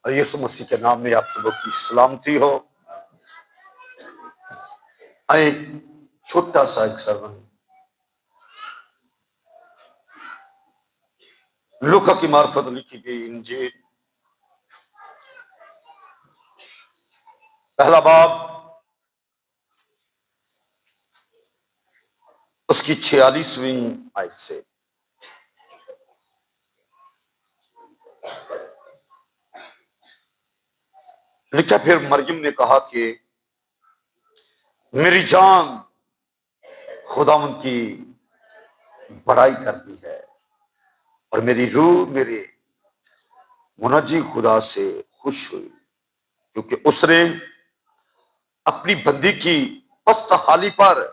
اور یسوع مسیح کے نام میں آپ سب کی سلامتی ہو۔ ایک چھوٹا سا ایک سرمن لوکا کی معرفت لکھی گئی انجیل پہلا باب اس کی 46ویں آیت سے لکھا، پھر مریم نے کہا کہ میری جان خداوند کی بڑائی کرتی ہے اور میری روح میرے منجی خدا سے خوش ہوئی، کیونکہ اس نے اپنی بندی کی پست حالی پر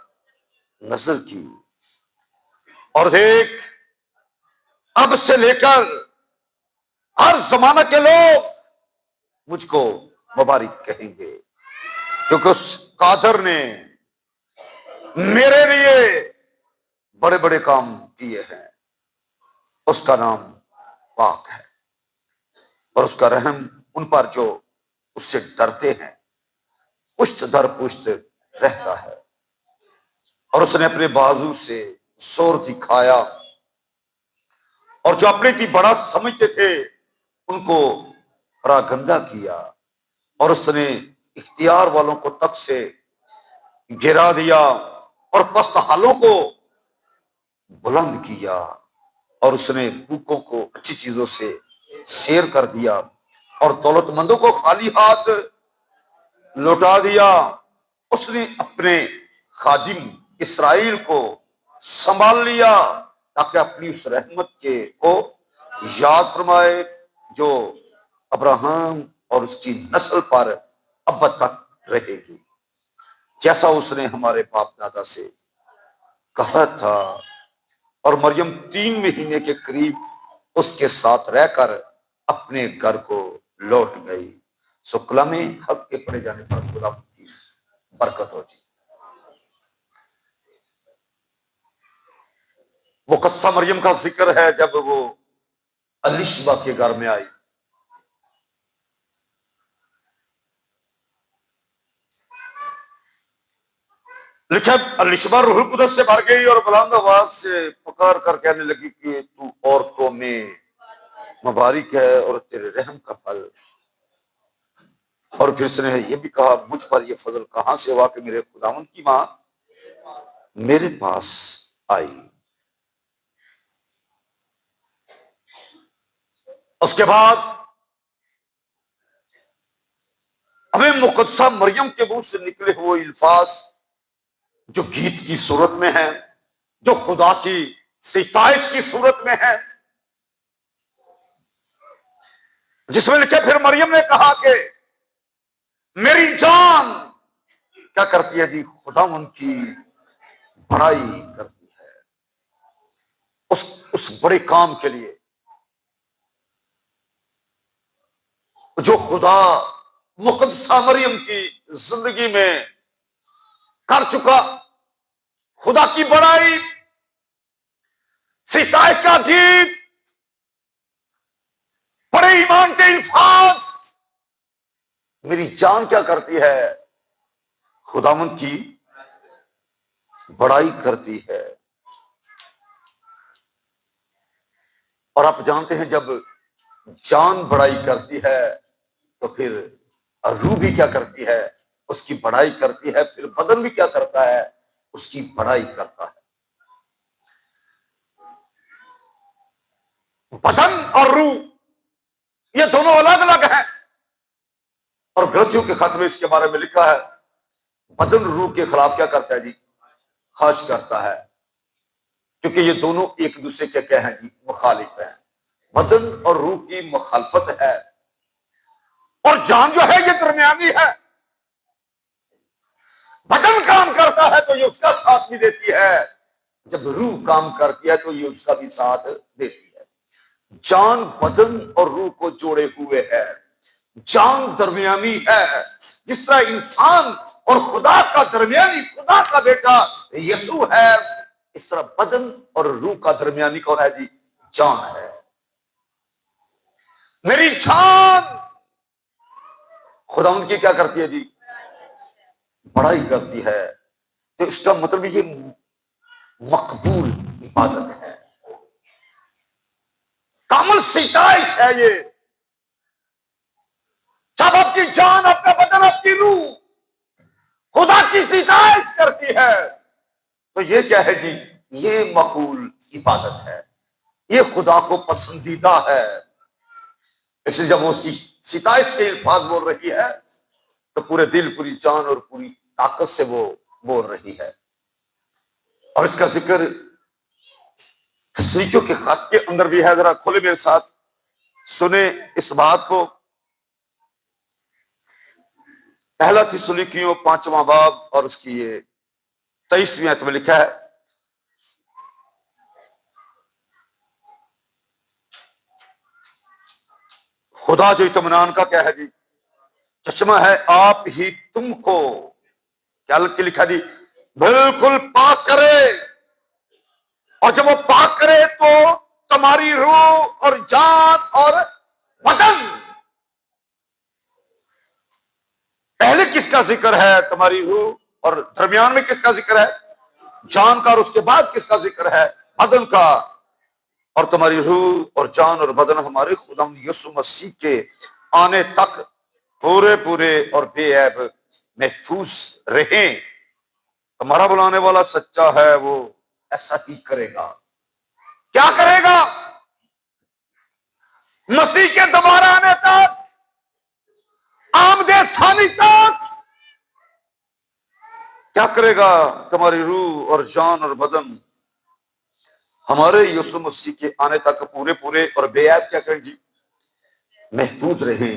نظر کی، اور دیکھ اب سے لے کر ہر زمانہ کے لوگ مجھ کو مبارک کہیں گے، کیونکہ اس قادر نے میرے لیے بڑے بڑے کام کیے ہیں۔ اس کا نام پاک ہے اور اس کا رحم ان پر جو اس سے ڈرتے ہیں پشت در پشت رہتا ہے، اور اس نے اپنے بازو سے زور دکھایا، اور جو اپنے کی بڑا سمجھتے تھے ان کو پراگندہ کیا، اور اس نے اختیار والوں کو تک سے گرا دیا اور پست حالوں کو بلند کیا، اور اس نے بھوکوں کو اچھی چیزوں سے سیر کر دیا اور دولت مندوں کو خالی ہاتھ لوٹا دیا۔ اس نے اپنے خادم اسرائیل کو سنبھال لیا تاکہ اپنی اس رحمت کو یاد فرمائے جو ابراہیم اور اس کی نسل پر اب تک رہے گی، جیسا اس نے ہمارے باپ دادا سے کہا تھا۔ اور مریم 3 مہینے کے قریب اس کے ساتھ رہ کر اپنے گھر کو لوٹ گئی۔ سو کلام حق کے پڑھے جانے پر خدا کی برکت ہو جی۔ مقدسہ مریم کا ذکر ہے جب وہ الشبا کے گھر میں آئی۔ لکھا، الشبا روح القدس سے بھر گئی اور بلند آواز سے پکار کر کہنے لگی کہ تو عورتوں میں مبارک ہے اور تیرے رحم کا پھل۔ اور پھر اس نے یہ بھی کہا، مجھ پر یہ فضل کہاں سے ہوا کہ میرے خداوند کی ماں میرے پاس آئی۔ اس کے بعد ہمیں مقدسہ مریم کے منہ سے نکلے ہوئے الفاظ جو گیت کی صورت میں ہیں، جو خدا کی ستائش کی صورت میں ہیں، جس میں لکھے، پھر مریم نے کہا کہ میری جان کیا کرتی ہے جی؟ خداوند کی بڑائی کرتی ہے اس بڑے کام کے لیے جو خدا مقدسہ مریم کی زندگی میں کر چکا۔ خدا کی بڑائی، ستائش کا گیت، بڑے ایمان کے الفاظ۔ میری جان کیا کرتی ہے؟ خداوند کی بڑائی کرتی ہے۔ اور آپ جانتے ہیں جب جان بڑائی کرتی ہے تو پھر روح بھی کیا کرتی ہے؟ اس کی بڑائی کرتی ہے۔ پھر بدن بھی کیا کرتا ہے؟ اس کی بڑائی کرتا ہے۔ بدن اور روح یہ دونوں الگ الگ ہیں، اور گرنتھیوں کے خط میں اس کے بارے میں لکھا ہے، بدن روح کے خلاف کیا کرتا ہے جی؟ خواہش کرتا ہے، کیونکہ یہ دونوں ایک دوسرے کے کیا ہیں جی؟ مخالف ہیں۔ بدن اور روح کی مخالفت ہے، اور جان جو ہے یہ درمیانی ہے۔ بدن کام کرتا ہے تو یہ اس کا ساتھ بھی دیتی ہے، جب روح کام کرتی ہے تو یہ اس کا بھی ساتھ دیتی ہے۔ جان بدن اور روح کو جوڑے ہوئے ہے، جان درمیانی ہے۔ جس طرح انسان اور خدا کا درمیانی خدا کا بیٹا یسوع ہے، اس طرح بدن اور روح کا درمیانی کون ہے جی؟ جان ہے۔ میری جان خدا ان کی کیا کرتی ہے جی؟ بڑائی کرتی ہے. تو اس کا مطلب یہ مقبول عبادت ہے، کامل ستائش ہے یہ. جب آپ کی جان، اپنا بدن، آپ کی روح خدا کی ستائش کرتی ہے تو یہ کیا ہے جی؟ یہ مقبول عبادت ہے، یہ خدا کو پسندیدہ ہے. اس لیے جب وہ ستائش کے الفاظ بول رہی ہے تو پورے دل، پوری جان اور پوری طاقت سے وہ بول رہی ہے. اور اس کا ذکر تسلیچوں کے خط کے اندر بھی ہے. ذرا کھولے میرے ساتھ، سنیں اس بات کو. پہلا تسلیکیوں 5واں باب اور اس کی یہ 23ویں آیت میں لکھا ہے، خدا جو اطمینان کا کیا ہے جی؟ چشمہ ہے، آپ ہی تم کو کیا لکھا جی؟ بالکل پاک کرے. اور جب وہ پاک کرے تو تمہاری روح اور جان اور بدن. پہلے کس کا ذکر ہے؟ تمہاری روح. اور درمیان میں کس کا ذکر ہے؟ جان کا. اور اس کے بعد کس کا ذکر ہے؟ بدن کا. اور تمہاری روح اور جان اور بدن ہمارے خدا یسوع مسیح کے آنے تک پورے پورے اور بے عیب محفوظ رہیں. تمہارا بلانے والا سچا ہے، وہ ایسا ہی کرے گا. کیا کرے گا؟ مسیح کے دوبارہ آنے تک، آمد ثانی تک کیا کرے گا؟ تمہاری روح اور جان اور بدن ہمارے یسوع مسیح کے آنے تک پورے پورے اور بے عیب کیا کریں جی؟ محفوظ رہیں.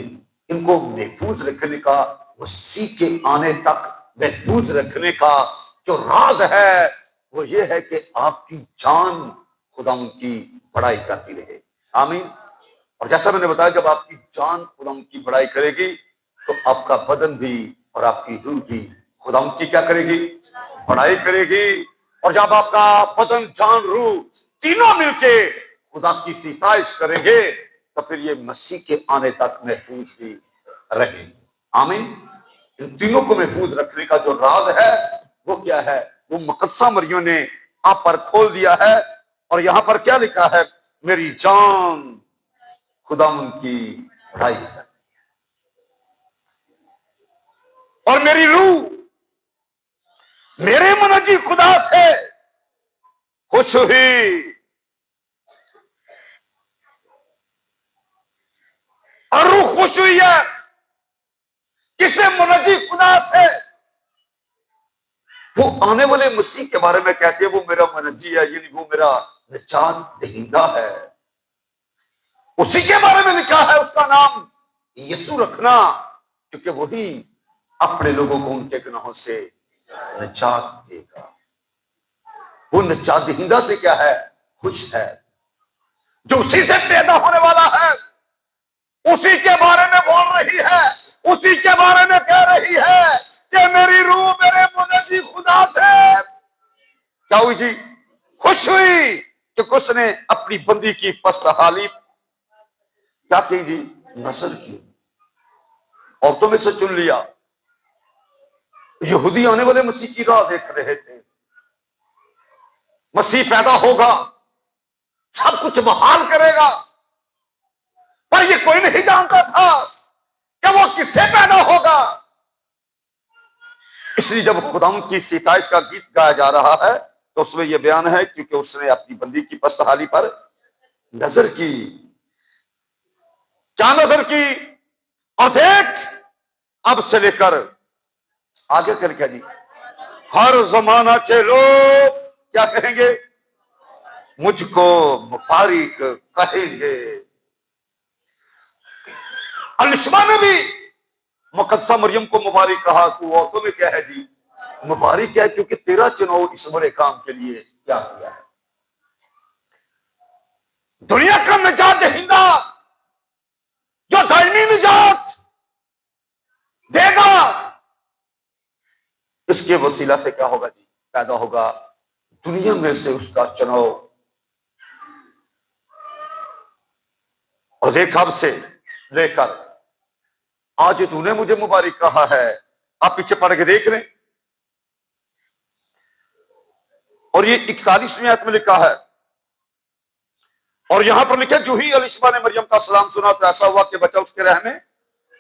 ان کو محفوظ رکھنے کا، مسیح کے آنے تک محفوظ رکھنے کا جو راز ہے وہ یہ ہے کہ آپ کی جان خدا ان کی بڑائی کرتی رہے. آمین. اور جیسا میں نے بتایا، جب آپ کی جان خدا ان کی بڑائی کرے گی تو آپ کا بدن بھی اور آپ کی روح بھی خدا ان کی کیا کرے گی؟ بڑائی کرے گی. اور جب آپ کا بدن، جان، روح تینوں مل کے خدا کی ستائش کریں گے تو پھر یہ مسیح کے آنے تک محفوظ بھی رہیں گے. آمین. ان تینوں کو محفوظ رکھنے کا جو راز ہے وہ کیا ہے؟ وہ مقدسہ مریم نے آپ پر کھول دیا ہے. اور یہاں پر کیا لکھا ہے؟ میری جان خدا ان کی بڑائی ہے اور میری روح میرے منجی خدا سے خوش ہوئی. اور روح خوش ہوئی ہے کسے؟ منجی خدا سے. وہ آنے والے مسیح کے بارے میں کہتے ہیں وہ میرا منجی ہے، یعنی وہ میرا نجات دہندہ ہے. اسی کے بارے میں لکھا ہے اس کا نام یسوع رکھنا، کیونکہ وہی اپنے لوگوں کو ان کے گناہوں سے نجات دے گا. وہ نجات دہندہ سے کیا ہے؟ خوش ہے. جو اسی سے پیدا ہونے والا ہے اسی کے بارے میں بول رہی ہے، اسی کے بارے میں کہہ رہی ہے کہ میری روح میرے منجی خدا سے کیا ہوئی جی؟ خوش ہوئی، کہ اس نے اپنی بندی کی پست حالی کیا کی جی؟ نظر کی. عورتوں میں سے چن لیا. یہودی آنے والے مسیح کی راہ دیکھ رہے تھے. مسیح پیدا ہوگا، سب کچھ بحال کرے گا، پر یہ کوئی نہیں جانتا تھا کہ وہ کس سے پیدا ہوگا. اس لیے جب خدا کی ستائش کا گیت گایا جا رہا ہے تو اس میں یہ بیان ہے کیونکہ اس نے اپنی بندی کی پست حالی پر نظر کی. کیا نظر کی؟ اور دیکھ اب سے لے کر آگے کر کے جی ہر زمانہ کے لوگ کیا کہیں گے؟ مجھ کو مبارک کہیں گے. الشما نے بھی مقدسہ مریم کو مبارک کہا. تو عورتوں میں کیا ہے جی؟ مبارک ہے، کیونکہ تیرا چناؤ اس بڑے کام کے لیے کیا کیا ہے. دنیا کا نجات دہندہ جو دائمی نجات دے گا، اس کے وسیلہ سے کیا ہوگا جی؟ پیدا ہوگا. دنیا میں سے اس کا چناؤ. اور دیکھ اب سے لے کر آج تو نے مجھے مبارک کہا ہے. آپ پیچھے پڑھ کے دیکھ رہے ہیں, اور یہ 41ویں آیت میں لکھا ہے, اور یہاں پر لکھا جو ہی الشبا نے مریم کا سلام سنا تو ایسا ہوا کہ بچہ اس کے رحم میں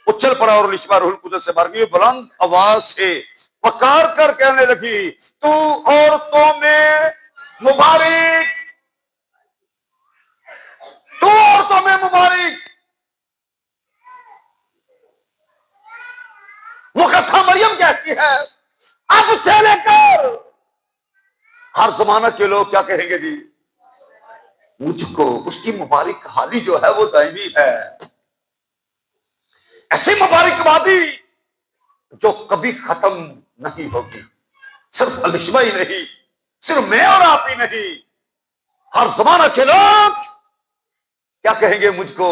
اچھل پڑا, اور الشبا روح القدس سے بھر گئی, بلند آواز سے پکار کر کہنے لگی تو عورتوں میں مبارک, تو عورتوں میں مبارک. مقدسہ مریم کہتی ہے اب سے لے کر ہر زمانہ کے لوگ کیا کہیں گے جی, مجھ کو اس کی مبارک حالی جو ہے وہ دائمی ہے. ایسی مبارک بادی جو کبھی ختم نہیں ہوگی. صرف الشبا ہی نہیں, صرف میں اور آپ ہی نہیں, ہر زمانہ کے لوگ کیا کہیں گے, مجھ کو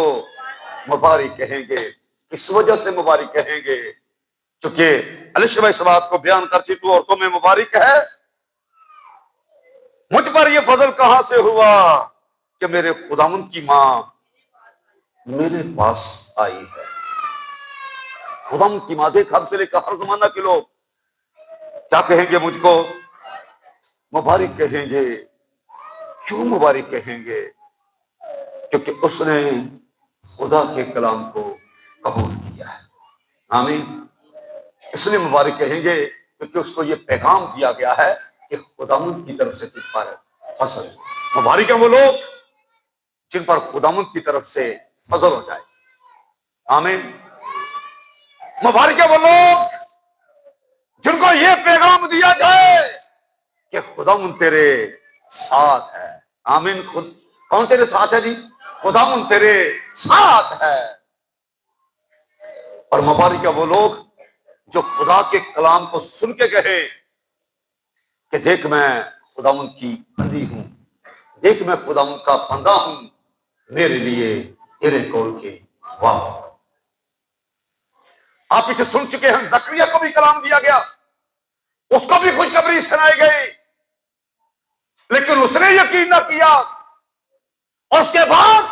مبارک کہیں گے. اس وجہ سے مبارک کہیں گے کیونکہ الشبا اس بات کو بیان کرتی تو عورتوں میں مبارک ہے. مجھ پر یہ فضل کہاں سے ہوا کہ میرے خداوند کی ماں میرے پاس آئی ہے. خداوند کی ماں دیکھ, ہم سے لے کر ہر زمانہ کے لوگ کیا کہیں گے, مجھ کو مبارک کہیں گے. کیوں مبارک کہیں گے؟ کیونکہ اس نے خدا کے کلام کو قبول کیا ہے. آمین. اس لیے مبارک کہیں گے کیونکہ اس کو یہ پیغام دیا گیا ہے کہ خداوند کی طرف سے تجھ پر فضل. مبارک ہیں وہ لوگ جن پر خداوند کی طرف سے فضل ہو جائے. آمین. مبارک ہیں وہ لوگ جن کو یہ پیغام دیا جائے کہ خداوند تیرے ساتھ ہے. آمین. کون تیرے ساتھ ہے جی؟ خداوند تیرے ساتھ ہے. اور مبارک ہیں وہ لوگ جو خدا کے کلام کو سن کے کہے کہ دیکھ میں خداوند کی بندی ہوں, دیکھ میں خداوند کا بندہ ہوں, میرے لیے تیرے قول کے واہ. آپ اسے سن چکے ہیں, زکریا کو بھی کلام دیا گیا, اس کو بھی خوشخبری سنائی گئی, لیکن اس نے یقین نہ کیا. اور اس کے بعد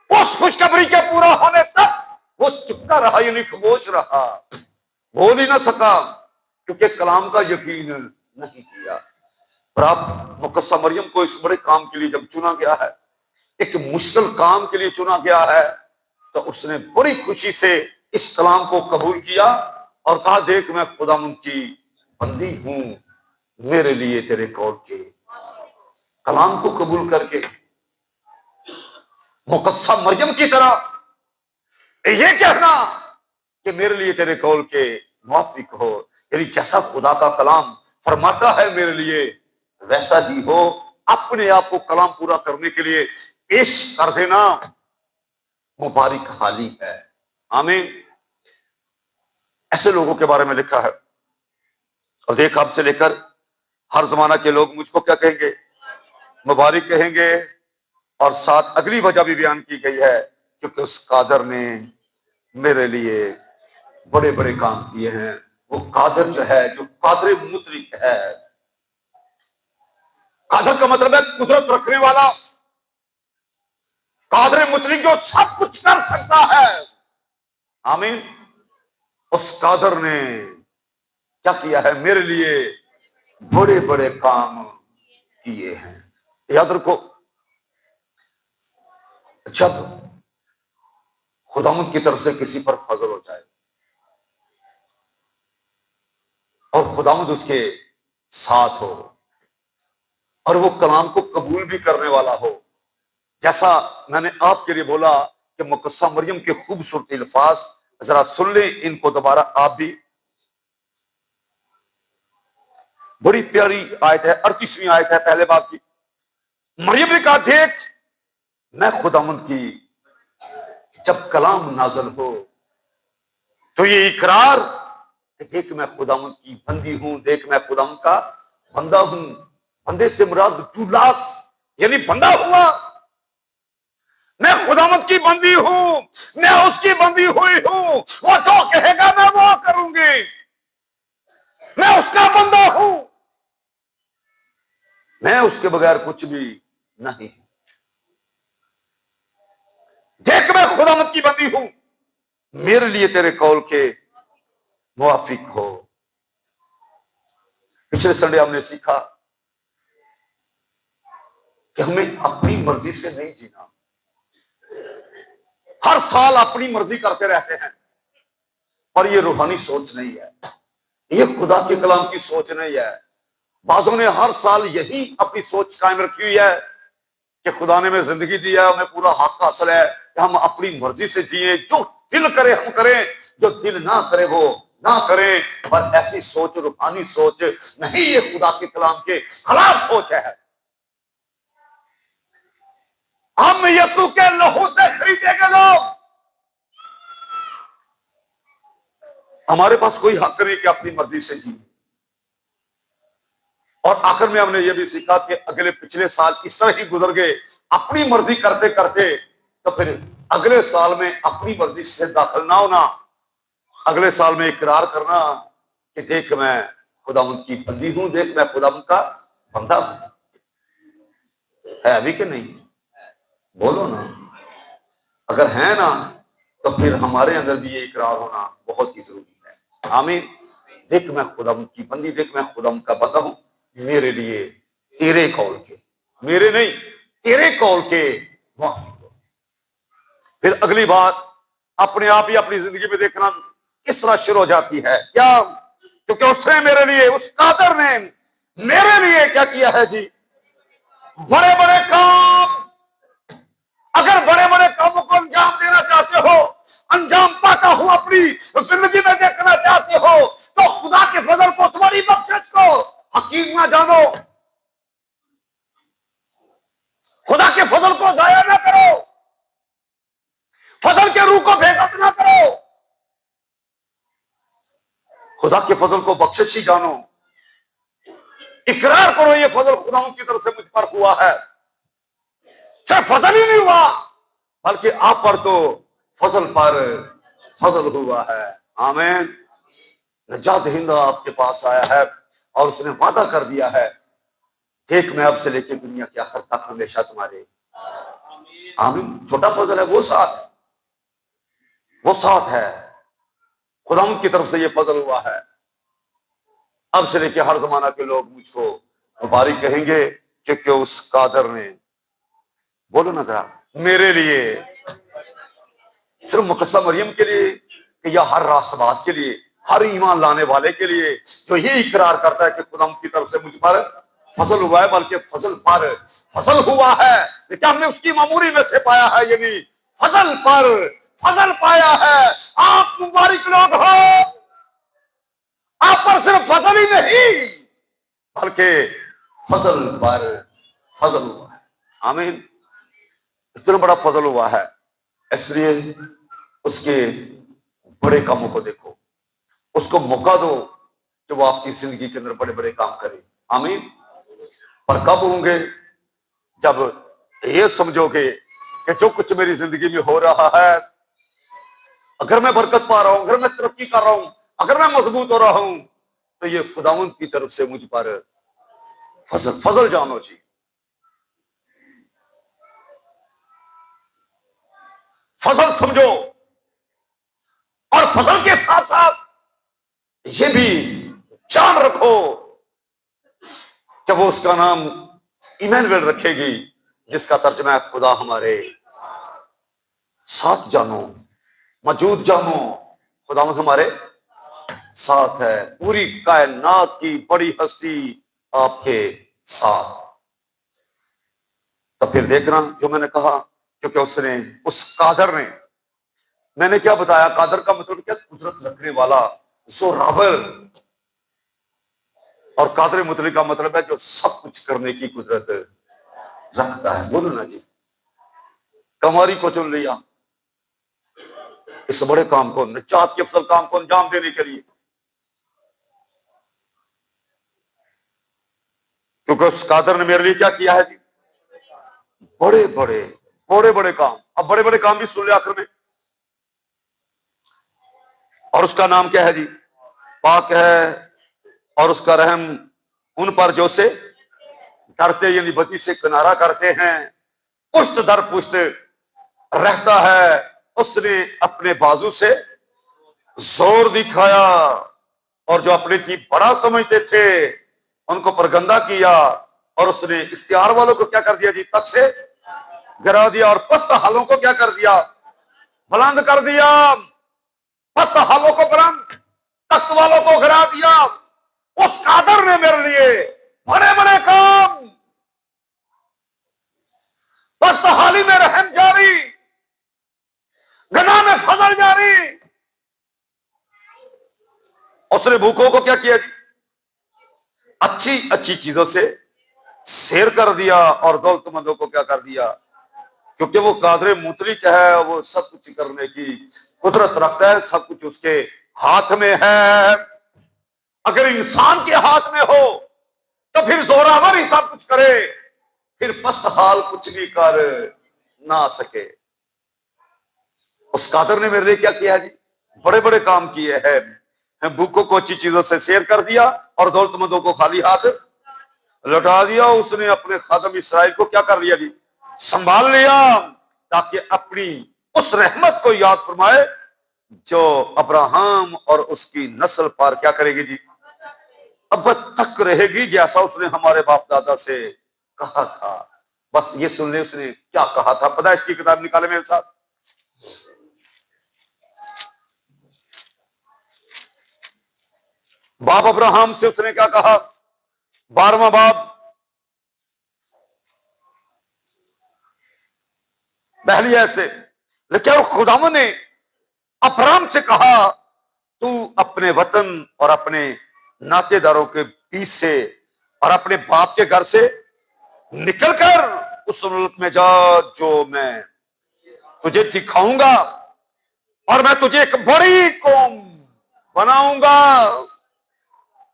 اس خوشخبری کے پورا ہونے تک وہ چپکا رہا, یعنی خاموش رہا, بول ہی نہ سکا کیونکہ کلام کا یقین نہیں کیا. اور آپ مقدسہ مریم کو اس بڑے کام کے لیے جب چنا گیا ہے, ایک مشکل کام کے لیے چنا گیا ہے, تو اس نے بڑی خوشی سے اس کلام کو قبول کیا اور کہا دیکھ میں خداوند کی بندی ہوں, میرے لیے تیرے قول کے کلام کو قبول کر کے مقدسہ مریم کی طرح یہ کہنا کہ میرے لیے تیرے قول کے موافق ہو, یعنی جیسا خدا کا کلام فرماتا ہے میرے لیے ویسا ہی ہو. اپنے آپ کو کلام پورا کرنے کے لیے پیش کر دینا مبارک حالی ہے. آمین. ایسے لوگوں کے بارے میں لکھا ہے, اور دیکھ اب سے لے کر ہر زمانہ کے لوگ مجھ کو کیا کہیں گے, مبارک کہیں گے. اور ساتھ اگلی وجہ بھی بیان کی گئی ہے کیونکہ اس قادر نے میرے لیے بڑے بڑے کام کیے ہیں. وہ قادر جو ہے, جو قادر مطلق ہے, قادر کا مطلب ہے قدرت رکھنے والا, قادر مطلق جو سب کچھ کر سکتا ہے. آمین. اس قادر نے کیا کیا ہے, میرے لیے بڑے بڑے کام کیے ہیں. یاد رکھو, جب خداوند کی طرف سے کسی پر فضل ہو جائے اور خداوند اس کے ساتھ ہو اور وہ کلام کو قبول بھی کرنے والا ہو, جیسا میں نے آپ کے لیے بولا کہ مقدسہ مریم کے خوبصورت الفاظ ذرا سن لیں ان کو دوبارہ آپ بھی. بڑی پیاری آیت ہے, 38ویں آیت ہے پہلے باب کی. مریم نے کہا دیکھ میں خداوند کی جب کلام نازل ہو تو یہ اقرار کہ دیکھ میں خداوند کی بندی ہوں, دیکھ میں خداوند کا بندہ ہوں. بندے سے مراد ٹولاس یعنی بندہ ہوا. میں خداوند کی بندی ہوں, میں اس کی بندی ہوئی ہوں, وہ جو کہے گا میں وہ کروں گی, میں اس کا بندہ ہوں, میں اس کے بغیر کچھ بھی نہیں. دیکھ میں خداوند کی بندی ہوں, میرے لیے تیرے قول کے موافق ہو۔ پچھلے سنڈے ہم نے سیکھا کہ ہمیں اپنی مرضی سے نہیں جینا۔ ہر سال اپنی مرضی کرتے رہتے ہیں، اور یہ روحانی سوچ نہیں ہے، یہ خدا کے کلام کی سوچ نہیں ہے۔ بعضوں نے ہر سال یہی اپنی سوچ قائم رکھی ہوئی ہے کہ خدا نے ہمیں زندگی دی ہے، ہمیں پورا حق حاصل ہے کہ ہم اپنی مرضی سے جئیں، جو دل کرے ہم کریں، جو دل نہ کرے وہ نہ کریں۔ پر ایسی سوچ روحانی سوچ نہیں، یہ خدا کے کلام کے خلاف سوچ ہے۔ ہم یسوع کے لہو سے خریدے گئے لوگ، ہمارے پاس کوئی حق نہیں کہ اپنی مرضی سے جییں۔ اور آخر میں ہم نے یہ بھی سیکھا کہ اگلے پچھلے سال اس طرح ہی گزر گئے اپنی مرضی کرتے کرتے، تو پھر اگلے سال میں اپنی مرضی سے داخل نہ ہونا، اگلے سال میں اقرار کرنا کہ دیکھ میں خداوند کی بندی ہوں، دیکھ میں خداوند کا بندہ ہوں۔ ہے ابھی کہ نہیں؟ بولو نا، اگر ہے نا تو پھر ہمارے اندر بھی یہ اقرار ہونا بہت ہی ضروری ہے۔ آمین۔ دیکھ میں خداوند کی بندی، دیکھ میں خداوند کا بندہ ہوں، میرے لیے تیرے قول کے، میرے نہیں تیرے قول کے موافق ہو۔ پھر اگلی بات اپنے آپ ہی اپنی زندگی میں دیکھنا کس طرح شروع ہو جاتی ہے، کیا؟ کیونکہ اس نے میرے لیے، اس قادر نے میرے لیے کیا کیا ہے جی؟ بڑے بڑے کام۔ اگر بڑے بڑے کاموں کو انجام دینا چاہتے ہو، انجام پاتا ہوں اپنی زندگی میں دیکھنا چاہتے ہو، تو خدا کے فضل کو، تمہاری بخشش کو حقیر نہ جانو، خدا کے فضل کو ضائع نہ کرو، فضل کے روح کو بےعزت نہ کرو، خدا کے فضل کو بخشش ہی جانو۔ اقرار کرو یہ فضل خدا کی طرف سے مجھ پر ہوا ہے۔ صرف فضل ہی نہیں ہوا بلکہ آپ پر تو فضل پر فضل ہوا ہے۔ آمین۔ نجات دہندہ آپ کے پاس آیا ہے اور اس نے وعدہ کر دیا ہے، دیکھ میں اب سے لے کے دنیا کے آخر تک ہمیشہ تمہارے۔ آمین۔ چھوٹا فضل ہے، وہ ساتھ ہے، وہ ساتھ ہے، خدا کی طرف سے یہ فضل ہوا ہے۔ اب سے لے کے ہر زمانہ کے لوگ مجھ کو مبارک کہیں گے کہ اس قادر نے، بولو نا ذرا، میرے لیے، صرف مقدسہ مریم کے لیے کہ یا ہر راست باز کے لیے، ہر ایمان لانے والے کے لیے جو یہ اقرار کرتا ہے کہ خدا کی طرف سے مجھ پر فضل ہوا ہے، بلکہ فضل پر فضل ہوا ہے، کیا ہم نے اس کی معموری میں سے پایا ہے؟ یعنی فضل پر فضل پایا ہے۔ آپ مبارک لوگ ہو، آپ پر صرف فضل ہی نہیں بلکہ فضل پر فضل ہوا ہے۔ آمین۔ اتنا بڑا فضل ہوا ہے، اس لیے اس کے بڑے کاموں کو دیکھو، اس کو موقع دو کہ وہ آپ کی زندگی کے اندر بڑے بڑے کام کرے۔ آمین۔ پر کب ہوں گے؟ جب یہ سمجھو گے کہ جو کچھ میری زندگی میں ہو رہا ہے، اگر میں برکت پا رہا ہوں، اگر میں ترقی کر رہا ہوں، اگر میں مضبوط ہو رہا ہوں، تو یہ خداوند کی طرف سے مجھ پر فضل فضل جانو جی۔ فضل سمجھو، اور فضل کے ساتھ ساتھ یہ بھی جان رکھو کہ وہ اس کا نام ایمینویل رکھے گی، جس کا ترجمہ ہے خدا ہمارے ساتھ۔ جانو، موجود جانو، خدا ہمارے ساتھ ہے، پوری کائنات کی بڑی ہستی آپ کے ساتھ۔ تو پھر دیکھنا جو میں نے کہا، کیونکہ اس نے، اس قادر نے، میں نے کیا بتایا؟ قادر کا مطلب کیا؟ قدرت رکھنے والا، زوراور۔ اور قادر مطلق کا مطلب ہے جو سب کچھ کرنے کی قدرت رکھتا ہے۔ بولو نا جی۔ کماری کو چن لیا اس بڑے کام کو، نجات کے افضل کام کو انجام دینے کے لیے، کیونکہ اس قادر نے میرے لیے کیا کیا ہے جی؟ بڑے بڑے بڑے بڑے کام۔ اب بڑے بڑے کام بھی سن لے آخر میں، اور اس کا نام کیا ہے جی؟ پاک ہے، اور اس کا رحم ان پر جو سے ڈرتے، یعنی بدی سے کنارہ کرتے ہیں، پشت در پشت رہتا ہے اس نے اپنے بازو سے زور دکھایا، اور جو اپنے کی بڑا سمجھتے تھے ان کو پرگندہ کیا، اور اس نے اختیار والوں کو کیا کر دیا جی؟ تخت سے گرا دیا، اور پست حالوں کو کیا کر دیا؟ بلند کر دیا۔ پست حالوں کو بلند، تخت والوں کو گرا دیا۔ اس قادر نے میرے لیے بڑے بڑے کام، پست حالی میں رحم جاری، گناہ میں فضل جاری۔ اس نے بھوکوں کو کیا کیا جی؟ اچھی اچھی چیزوں سے سیر کر دیا، اور دولت مندوں کو کیا کر دیا؟ کیونکہ وہ قادر مطلق ہے، وہ سب کچھ کرنے کی قدرت رکھتا ہے، سب کچھ اس کے ہاتھ میں ہے۔ اگر انسان کے ہاتھ میں ہو تو پھر زوراور ہی سب کچھ کرے، پھر پست حال کچھ بھی کر نہ سکے۔ اس قادر نے میرے لیے کیا کیا جی؟ بڑے بڑے کام کیے ہیں۔ بھوکوں کو اچھی چیزوں سے سیر کر دیا، اور دولت مندوں کو خالی ہاتھ لوٹا دیا۔ اس نے اپنے خادم اسرائیل کو کیا کر لیا جی؟ سنبھال لیا، تاکہ اپنی اس رحمت کو یاد فرمائے جو ابراہم اور اس کی نسل پر کیا کرے گی جی؟ اب تک رہے گی، جیسا اس نے ہمارے باپ دادا سے کہا تھا۔ بس یہ سن لیں اس نے کیا کہا تھا۔ پیدائش کی کتاب نکالے میرے ساتھ، باپ ابراہم سے اس نے کیا کہا؟ 12واں باب، پہلی آیت سے۔ لیکن خداوند نے ابراہم سے کہا، تو اپنے وطن اور اپنے ناطے داروں کے بیچ سے اور اپنے باپ کے گھر سے نکل کر اس ملک میں جا جو میں تجھے دکھاؤں گا، اور میں تجھے ایک بڑی قوم بناؤں گا،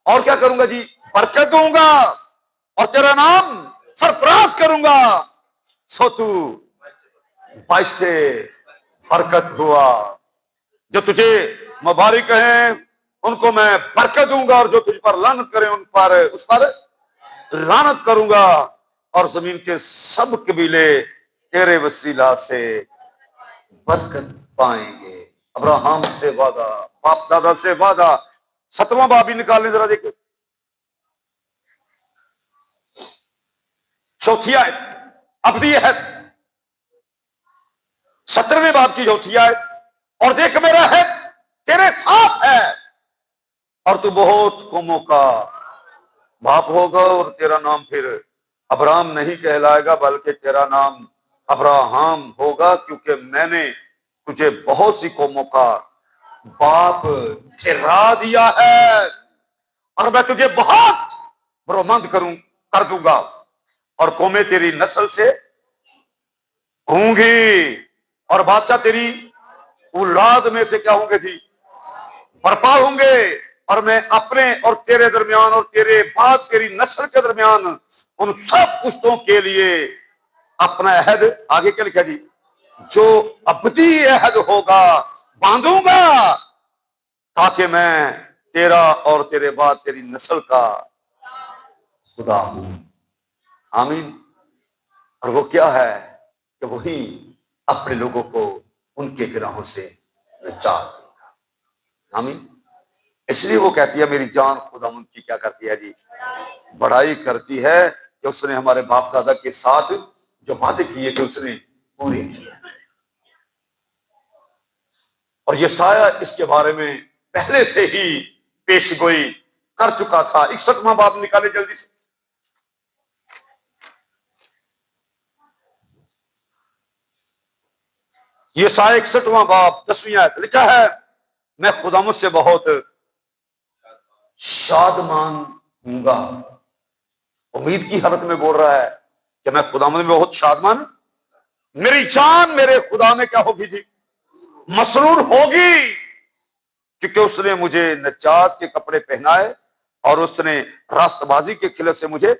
اور کیا کروں گا جی؟ برکت دوں گا، اور تیرا نام سرفراز کروں گا، سو تو باعث سے برکت ہوا۔ جو تجھے مبارک ہیں ان کو میں برکت دوں گا، اور جو تجھ پر لعنت کریں ان پر اس پر لعنت کروں گا، اور زمین کے سب قبیلے تیرے وسیلہ سے برکت پائیں گے۔ ابراہم سے وعدہ، باپ دادا سے وعدہ۔ 7واں باب بھی نکالنے ذرا دیکھیں، چوتھی آیت، ابدی عہد، 17ویں باب کی چوتھی آیت۔ اور دیکھ میرا عہد تیرے ساتھ ہے، اور تو بہت قوموں کا باپ ہوگا، اور تیرا نام پھر ابراہم نہیں کہلائے گا بلکہ تیرا نام ابراہم ہوگا، کیونکہ میں نے تجھے بہت سی قوموں کا باپ ٹھہرا دیا ہے، اور میں تجھے بہت برومند کر دوں گا، اور قومیں تیری نسل سے ہوں گی، اور بادشاہ تیری اولاد میں سے کیا ہوں گے جی؟ برپا ہوں گے، اور میں اپنے اور تیرے درمیان اور تیرے بعد تیری نسل کے درمیان ان سب پشتوں کے لیے اپنا عہد، آگے کیا لکھا جی؟ جو ابدی عہد ہوگا باندھوں گا، تاکہ میں تیرا اور تیرے بعد تیری نسل کا خدا ہوں۔ آمین۔ اور وہ کیا ہے کہ وہی اپنے لوگوں کو ان کے گناہوں سے نجات دے گا۔ آمین۔ اس لیے وہ کہتی ہے میری جان خدا ان کی کیا کرتی ہے جی؟ بڑائی کرتی ہے، کہ اس نے ہمارے باپ دادا کے ساتھ جو وعدے کیے کہ اس نے پورے کیے۔ اور یہ سایہ اس کے بارے میں پہلے سے ہی پیش گوئی کر چکا تھا۔ 61واں باب نکالے جلدی سے، یہ سایہ 61واں باب 10ویں آیت، لکھا ہے میں خداوند سے بہت شادمان ہوں گا۔ امید کی حالت میں بول رہا ہے کہ میں خداوند میں بہت شادمان، میری جان میرے خدا میں کیا ہوگی جی؟ مسرور ہوگی، کیونکہ اس نے مجھے نجات کے کپڑے پہنائے، اور اس نے راست بازی کے کھلے سے مجھے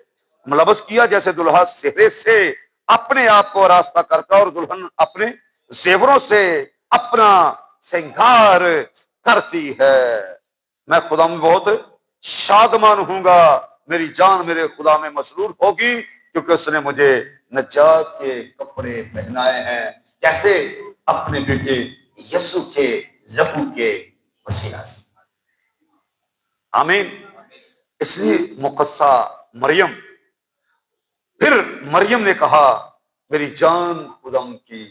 ملبس کیا، جیسے دلہا سہرے سے اپنے آپ کو راستہ کرتا، اور دلہن اپنے زیوروں سے اپنا سنگار کرتی ہے۔ میں خدا میں بہت شادمان ہوں گا، میری جان میرے خدا میں مسرور ہوگی، کیونکہ اس نے مجھے نجات کے کپڑے پہنائے ہیں۔ کیسے؟ اپنے بیٹے یسوع کے لہو کے وسیلہ سے۔ آمین۔ اس لیے مقدسہ مریم، پھر مریم نے کہا میری جان خداوند کی،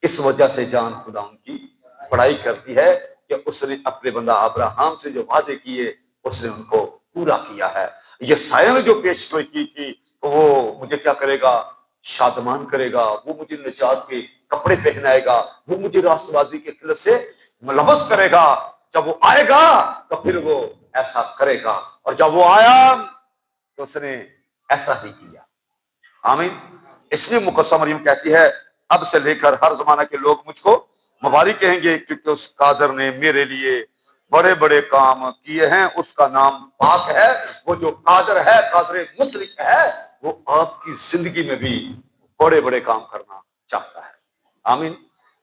اس وجہ سے جان خداوند کی بڑائی کرتی ہے کہ اس نے اپنے بندہ ابراہم سے جو وعدے کیے اس نے ان کو پورا کیا ہے۔ یہ سایہ نے جو پیش گوئی کی تھی وہ مجھے کیا کرے گا؟ شادمان کرے گا، وہ مجھے نجات کے کپڑے پہنائے گا، وہ مجھے راست بازی کے قلت سے ملبس کرے گا۔ جب وہ آئے گا تو پھر وہ ایسا کرے گا، اور جب وہ آیا تو اس نے ایسا ہی کیا۔ آمین۔ اس لیے مقدسہ مریم کہتی ہے اب سے لے کر ہر زمانہ کے لوگ مجھ کو مبارک کہیں گے، کیونکہ اس قادر نے میرے لیے بڑے بڑے کام کیے ہیں۔ اس کا نام پاک ہے۔ وہ جو قادر ہے، قادر مطلق ہے، وہ آپ کی زندگی میں بھی بڑے بڑے کام کرنا چاہتا ہے۔ آمین۔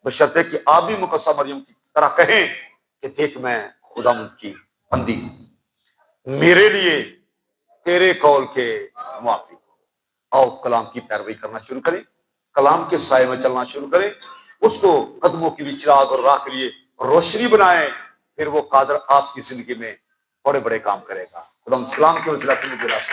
بشرطے کہ آپ بھی مقدسہ مریم کی طرح کہیں کہ دیکھ میں خداوند کی بندی ہوں، میرے لیے تیرے قول کے موافق آؤ کلام کی پیروی کرنا شروع کریں، کلام کے سائے میں چلنا شروع کریں، اس کو قدموں کے لیے چراغ اور راہ کے لیے روشنی بنائیں، پھر وہ قادر آپ کی زندگی میں بڑے بڑے کام کرے گا۔ خدا کلام کے وسیلہ سے مجھے راستہ